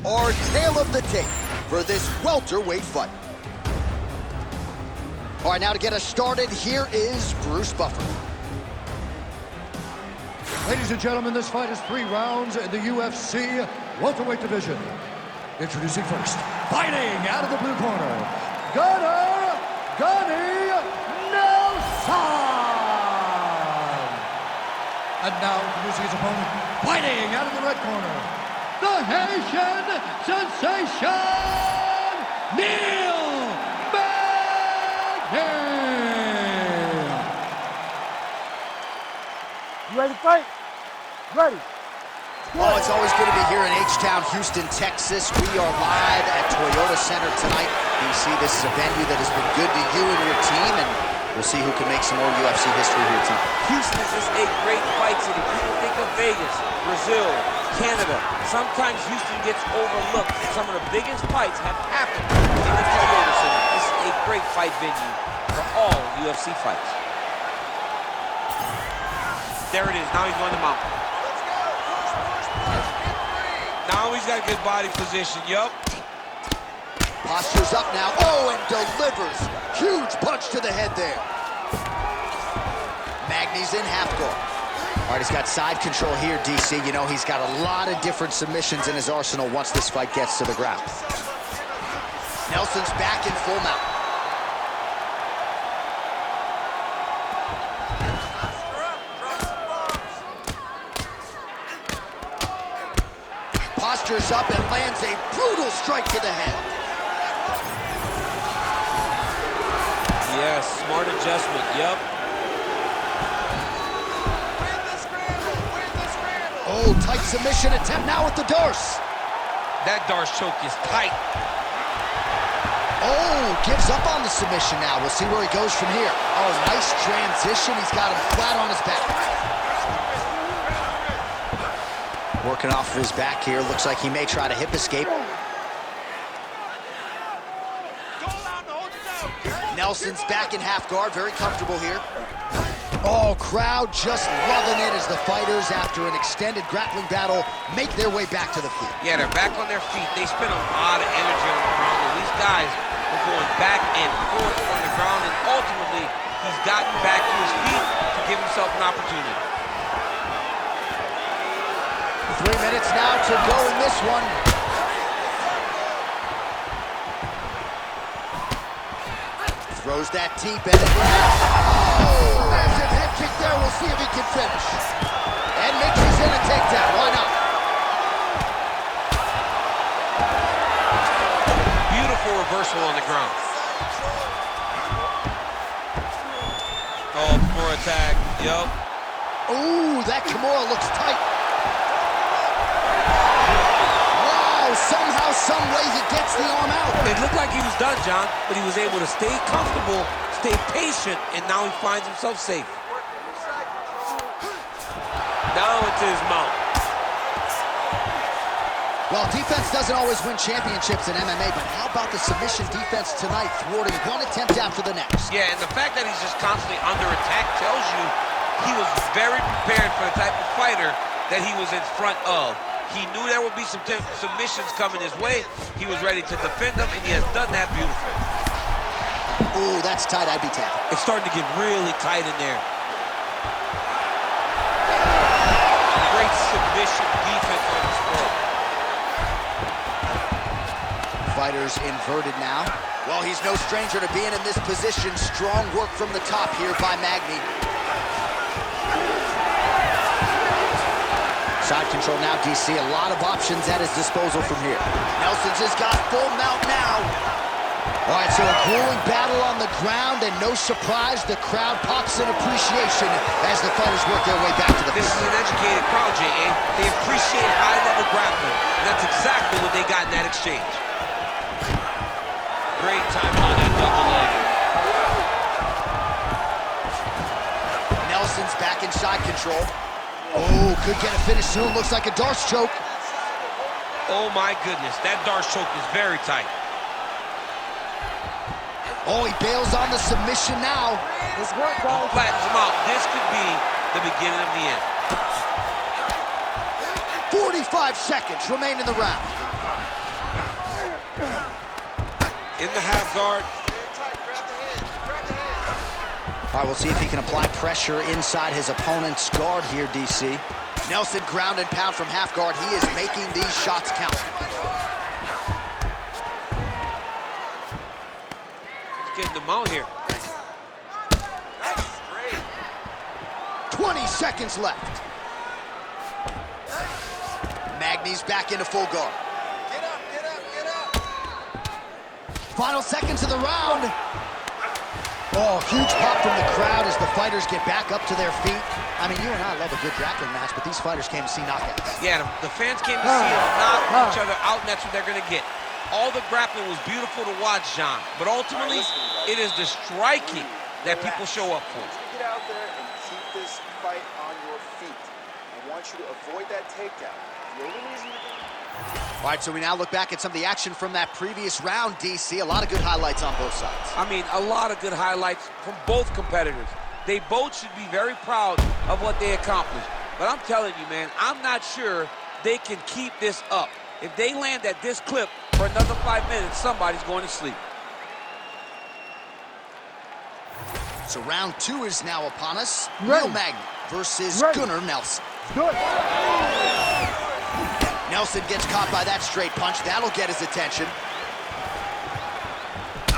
our tale of the tape for this welterweight fight. All right, now to get us started, here is Bruce Buffer. Ladies and gentlemen, this fight is 3 rounds in the UFC welterweight division. Introducing first, fighting out of the blue corner, Gunnar Nelson! And now introducing his opponent, fighting out of the red corner, the Haitian sensation, Neil Magny! You ready to fight? Ready. Oh, it's always good to be here in H-Town, Houston, Texas. We are live at Toyota Center tonight. DC, this is a venue that has been good to you and your team, and we'll see who can make some more UFC history here, team. Houston is just a great fight city. People think of Vegas, Brazil, Canada. Sometimes Houston gets overlooked. Some of the biggest fights have happened in the Toyota Center. This is a great fight venue for all UFC fights. There it is. Now he's going to mount. Now he's got a good body position. Yup. Posture's up now. Oh, and delivers. Huge punch to the head there. Magny's in half guard. All right, he's got side control here, DC. You know, he's got a lot of different submissions in his arsenal once this fight gets to the ground. Nelson's back in full mount. Postures up and lands a brutal strike to the head. Yes, smart adjustment, yup. Oh, tight submission attempt now with the Darce. That Darce choke is tight. Oh, gives up on the submission now. We'll see where he goes from here. Oh, nice transition. He's got him flat on his back. Working off of his back here. Looks like he may try to hip escape. Nelson's back in half guard. Very comfortable here. Oh, crowd just loving it as the fighters, after an extended grappling battle, make their way back to the feet. Yeah, they're back on their feet. They spend a lot of energy on the ground. And these guys are going back and forth on the ground, and ultimately, he's gotten back to his feet to give himself an opportunity. 3 minutes now to go in this one. Throws that deep and oh, massive head kick there. We'll see if he can finish. And Mickey's in a takedown. Why not? Beautiful reversal on the ground. Oh, for attack. Yup. Ooh, that Kimura looks tight. Somehow, some way, he gets the arm out. It looked like he was done, John, but he was able to stay comfortable, stay patient, and now he finds himself safe. Now into his mount. Well, defense doesn't always win championships in MMA, but how about the submission defense tonight, thwarting one attempt after the next? Yeah, and the fact that he's just constantly under attack tells you he was very prepared for the type of fighter that he was in front of. He knew there would be some submissions coming his way. He was ready to defend them, and he has done that beautifully. Ooh, that's tight. I'd be tapped. It's starting to get really tight in there. Great submission defense on his floor. Fighters inverted now. Well, he's no stranger to being in this position. Strong work from the top here by Magny. Side control now, DC. A lot of options at his disposal from here. Nelson's just got full mount now. All right, so a grueling battle on the ground, and no surprise, the crowd pops in appreciation as the fighters work their way back to the This field. is an educated crowd, J.A. They appreciate high-level grappling, and that's exactly what they got in that exchange. Great time on that double leg. Nelson's back in side control. Oh, could get a finish soon. Looks like a Darce choke. Oh, my goodness. That Darce choke is very tight. Oh, he bails on the submission now. Let's work, guys. Flattens him out. This could be the beginning of the end. 40 45 seconds remain in the round. In the half guard. All right, we'll see if he can apply pressure inside his opponent's guard here, DC. Nelson ground and pound from half guard. He is making these shots count. He's getting them out here. 20 seconds left. Magny's back into full guard. Get up, get up, get up. Final seconds of the round. Oh, huge pop from the crowd as the fighters get back up to their feet. I mean, you and I love a good grappling match, but these fighters came to see knockouts. Yeah, the fans came to see them knock each other out, and that's what they're going to get. All the grappling was beautiful to watch, John, but ultimately, it is the striking that people show up for. Get out there and keep this fight on your feet. I want you to avoid that takedown. The only reason you're doing All right, so we now look back at some of the action from that previous round, DC. A lot of good highlights on both sides. I mean, a lot of good highlights from both competitors. They both should be very proud of what they accomplished. But I'm telling you, man, I'm not sure they can keep this up. If they land at this clip for another 5 minutes, somebody's going to sleep. So round 2 is now upon us. Ready. Neil Magny versus Ready. Gunnar Nelson. Do it. Nelson gets caught by that straight punch. That'll get his attention.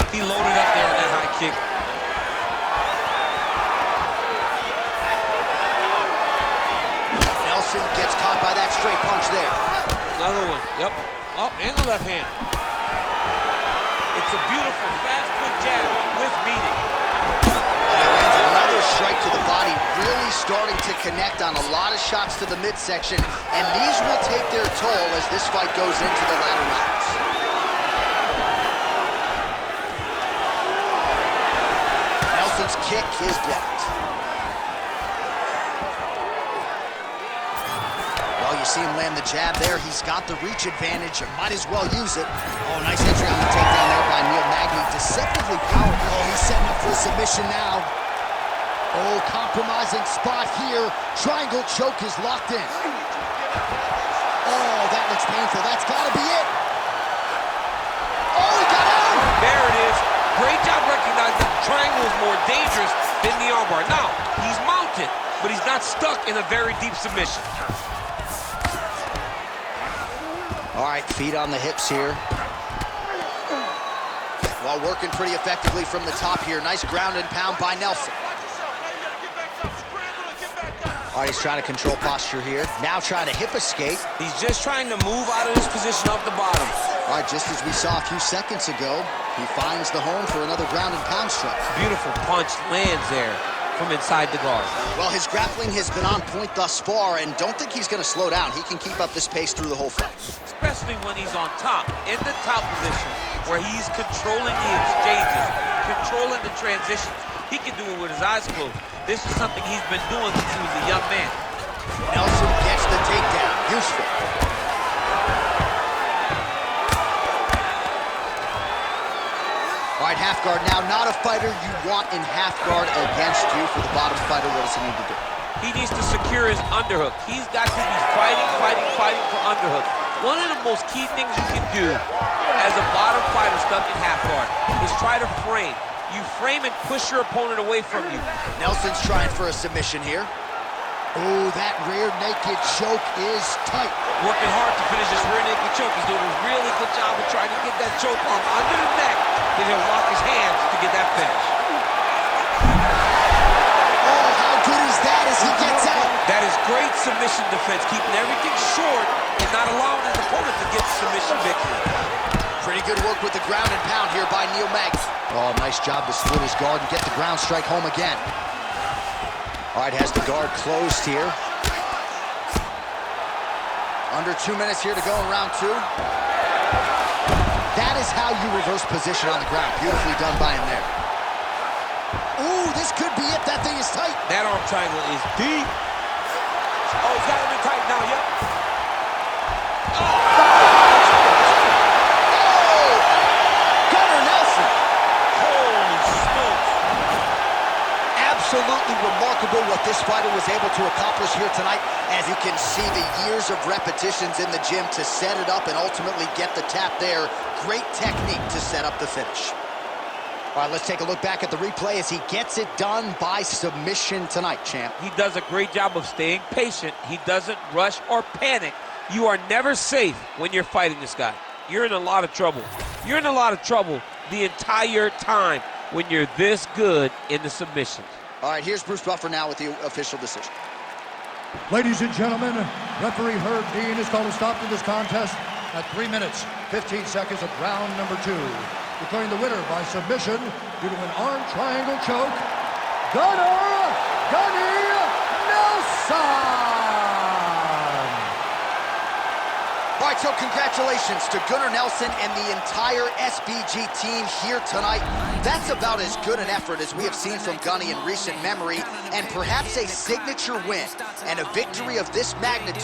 He loaded up there on that high kick. Nelson gets caught by that straight punch there. Another one. Yep. Oh, and the left hand. It's a beautiful, fast, quick jab with meaning. Lands another strike to the body, really starting to connect on a lot of shots to the midsection, and these will take their toll as this fight goes into the latter rounds. Nelson's kick is blocked. Well, you see him land the jab there. He's got the reach advantage. You might as well use it. Oh, nice entry on the takedown there by Neil Magny. Deceptively powerful. Oh, he's setting up for a submission now. Oh, compromising spot here. Triangle choke is locked in. Oh, that looks painful. That's got to be it. Oh, he got out! There it is. Great job recognizing the triangle is more dangerous than the armbar. Now, he's mounted, but he's not stuck in a very deep submission. All right, feet on the hips here. While working pretty effectively from the top here. Nice ground and pound by Nelson. All right, he's trying to control posture here. Now trying to hip escape. He's just trying to move out of this position off the bottom. All right, just as we saw a few seconds ago, he finds the home for another ground and pound strike. Beautiful punch lands there from inside the guard. Well, his grappling has been on point thus far, and don't think he's going to slow down. He can keep up this pace through the whole fight. Especially when he's on top, in the top position, where he's controlling the exchanges, controlling the transitions. He can do it with his eyes closed. This is something he's been doing since he was a young man. Nelson gets the takedown. Useful. All right, half guard now. Not a fighter you want in half guard against you. For the bottom fighter, what does he need to do? He needs to secure his underhook. He's got to be fighting for underhook. One of the most key things you can do as a bottom fighter stuck in half guard is try to frame. You frame and push your opponent away from you. Nelson's trying for a submission here. Oh, that rear naked choke is tight. Working hard to finish this rear naked choke. He's doing a really good job of trying to get that choke arm under the neck. Then he'll lock his hands to get that finish. Oh, how good is that as he gets out? That is great submission defense, keeping everything short and not allowing his opponent to get the submission victory. Pretty good work with the ground and pound here by Neil Magny. Oh, nice job to split his guard and get the ground strike home again. All right, has the guard closed here. Under 2 minutes here to go in round 2. That is how you reverse position on the ground. Beautifully done by him there. Ooh, this could be it. That thing is tight. That arm triangle is deep. Oh, he's got him in tight now, yep. Gunnar Nelson. Holy smokes. Absolutely remarkable unbelievable what this fighter was able to accomplish here tonight. As you can see, the years of repetitions in the gym to set it up and ultimately get the tap there. Great technique to set up the finish. All right, let's take a look back at the replay as he gets it done by submission tonight, champ. He does a great job of staying patient. He doesn't rush or panic. You are never safe when you're fighting this guy. You're in a lot of trouble. You're in a lot of trouble the entire time when you're this good in the submissions. All right, here's Bruce Buffer now with the official decision. Ladies and gentlemen, referee Herb Dean has called a stop to this contest at 3 minutes, 15 seconds of round number 2. Declaring the winner by submission due to an arm triangle choke, Gunnar Nelson! All right, so congratulations to Gunnar Nelson and the entire SBG team here tonight. That's about as good an effort as we have seen from Gunny in recent memory, and perhaps a signature win and a victory of this magnitude